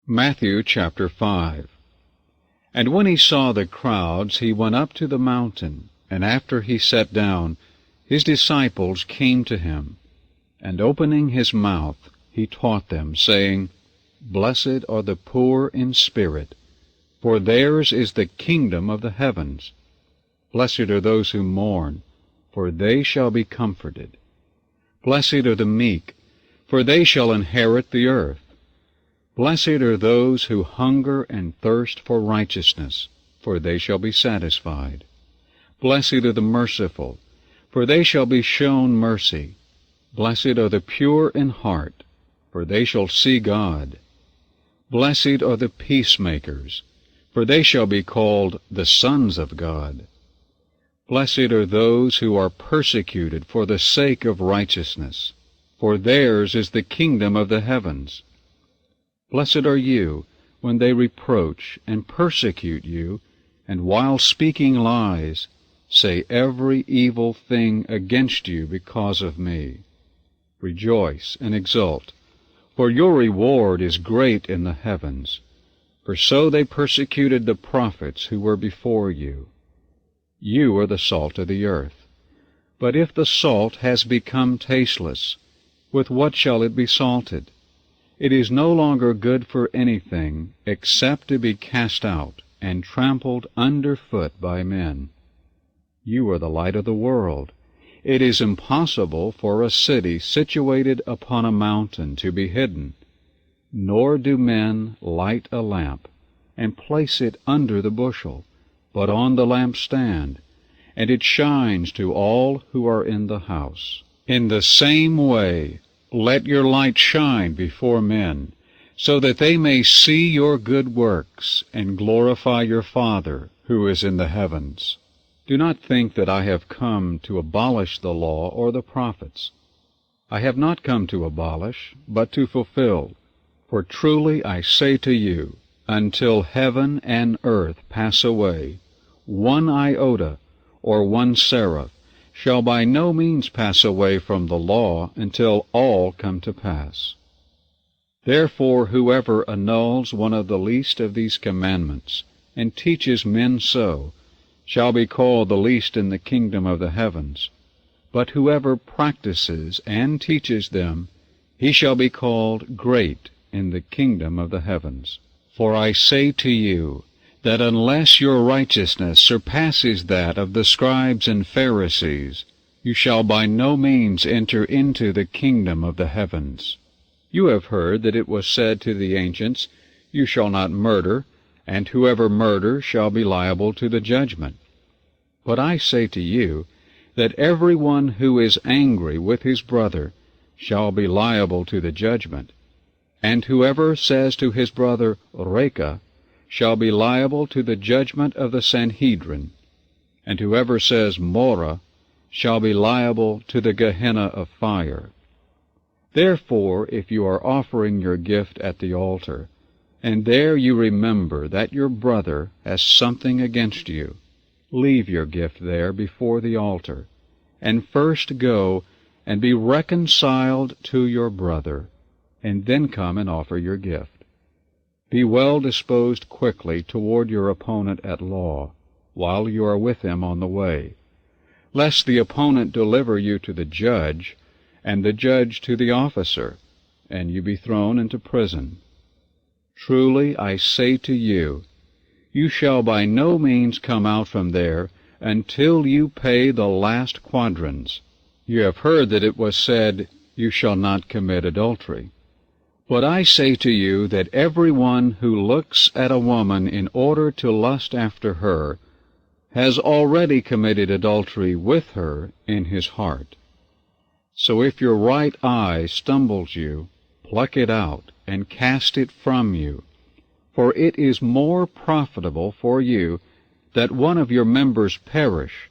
Matthew chapter 5. And when he saw the crowds, he went up to the mountain, and after he sat down, his disciples came to him. And opening his mouth, he taught them, saying, Blessed are the poor in spirit, for theirs is the kingdom of the heavens. Blessed are those who mourn, for they shall be comforted. Blessed are the meek, for they shall inherit the earth. Blessed are those who hunger and thirst for righteousness, for they shall be satisfied. Blessed are the merciful, for they shall be shown mercy. Blessed are the pure in heart, for they shall see God. Blessed are the peacemakers, for they shall be called the sons of God. Blessed are those who are persecuted for the sake of righteousness, for theirs is the kingdom of the heavens. Blessed are you when they reproach and persecute you, and while speaking lies, say every evil thing against you because of me. Rejoice and exult, for your reward is great in the heavens, for so they persecuted the prophets who were before you. You are the salt of the earth. But if the salt has become tasteless, with what shall it be salted? It is no longer good for anything except to be cast out and trampled underfoot by men. You are the light of the world. It is impossible for a city situated upon a mountain to be hidden, nor do men light a lamp and place it under the bushel, but on the lampstand, and it shines to all who are in the house. In the same way, let your light shine before men, so that they may see your good works and glorify your Father who is in the heavens. Do not think that I have come to abolish the law or the prophets. I have not come to abolish, but to fulfill. For truly I say to you, until heaven and earth pass away, one iota or one seraph shall by no means pass away from the law until all come to pass. Therefore whoever annuls one of the least of these commandments, and teaches men so, shall be called the least in the kingdom of the heavens. But whoever practices and teaches them, he shall be called great in the kingdom of the heavens. For I say to you, that unless your righteousness surpasses that of the scribes and Pharisees, you shall by no means enter into the kingdom of the heavens. You have heard that it was said to the ancients, You shall not murder, and whoever murders shall be liable to the judgment. But I say to you, that every one who is angry with his brother shall be liable to the judgment. And whoever says to his brother, Reka, shall be liable to the judgment of the Sanhedrin, and whoever says Mora shall be liable to the Gehenna of fire. Therefore, if you are offering your gift at the altar, and there you remember that your brother has something against you, leave your gift there before the altar, and first go and be reconciled to your brother, and then come and offer your gift. Be well disposed quickly toward your opponent at law, while you are with him on the way, lest the opponent deliver you to the judge, and the judge to the officer, and you be thrown into prison. Truly I say to you, you shall by no means come out from there until you pay the last quadrans. You have heard that it was said, You shall not commit adultery. But I say to you that everyone who looks at a woman in order to lust after her has already committed adultery with her in his heart. So if your right eye stumbles you, pluck it out and cast it from you, for it is more profitable for you that one of your members perish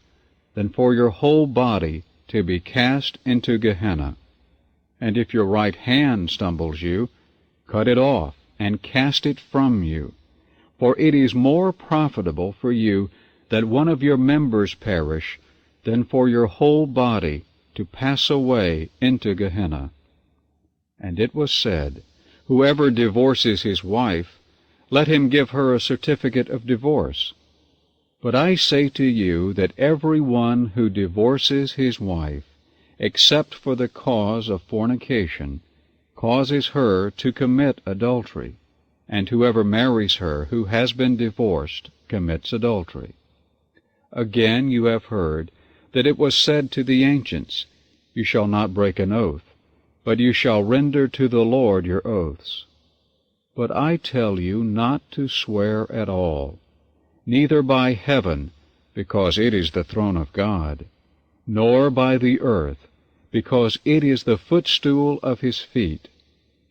than for your whole body to be cast into Gehenna. And if your right hand stumbles you, cut it off and cast it from you. For it is more profitable for you that one of your members perish than for your whole body to pass away into Gehenna. And it was said, Whoever divorces his wife, let him give her a certificate of divorce. But I say to you that every one who divorces his wife, except for the cause of fornication, causes her to commit adultery, and whoever marries her who has been divorced commits adultery. Again you have heard that it was said to the ancients, You shall not break an oath, but you shall render to the Lord your oaths. But I tell you not to swear at all, neither by heaven, because it is the throne of God, nor by the earth, because it is the footstool of his feet,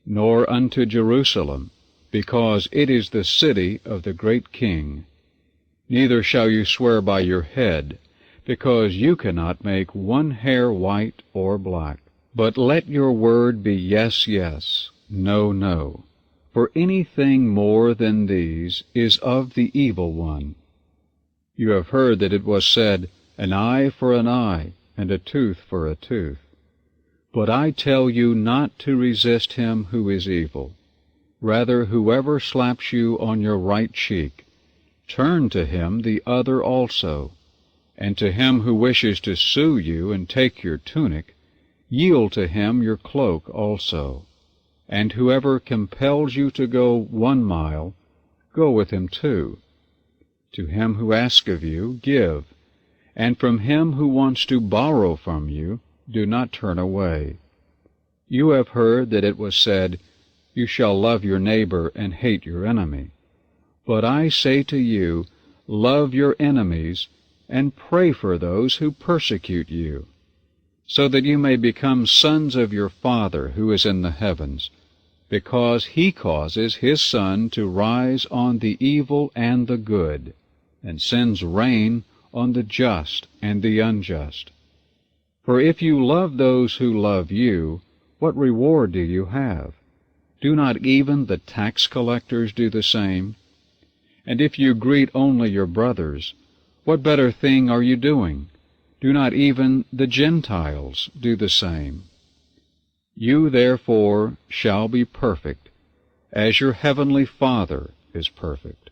nor unto Jerusalem, because it is the city of the great King. Neither shall you swear by your head, because you cannot make one hair white or black. But let your word be yes, yes, no, no. For anything more than these is of the evil one. You have heard that it was said, An eye for an eye, and a tooth for a tooth. But I tell you not to resist him who is evil. Rather, whoever slaps you on your right cheek, turn to him the other also. And to him who wishes to sue you and take your tunic, yield to him your cloak also. And whoever compels you to go 1 mile, go with him 2. To him who asks of you, give, and from him who wants to borrow from you, do not turn away. You have heard that it was said, You shall love your neighbor and hate your enemy. But I say to you, love your enemies, and pray for those who persecute you, so that you may become sons of your Father who is in the heavens, because he causes his sun to rise on the evil and the good, and sends rain on the just and the unjust. For if you love those who love you, what reward do you have? Do not even the tax collectors do the same? And if you greet only your brothers, what better thing are you doing? Do not even the Gentiles do the same? You therefore shall be perfect, as your heavenly Father is perfect.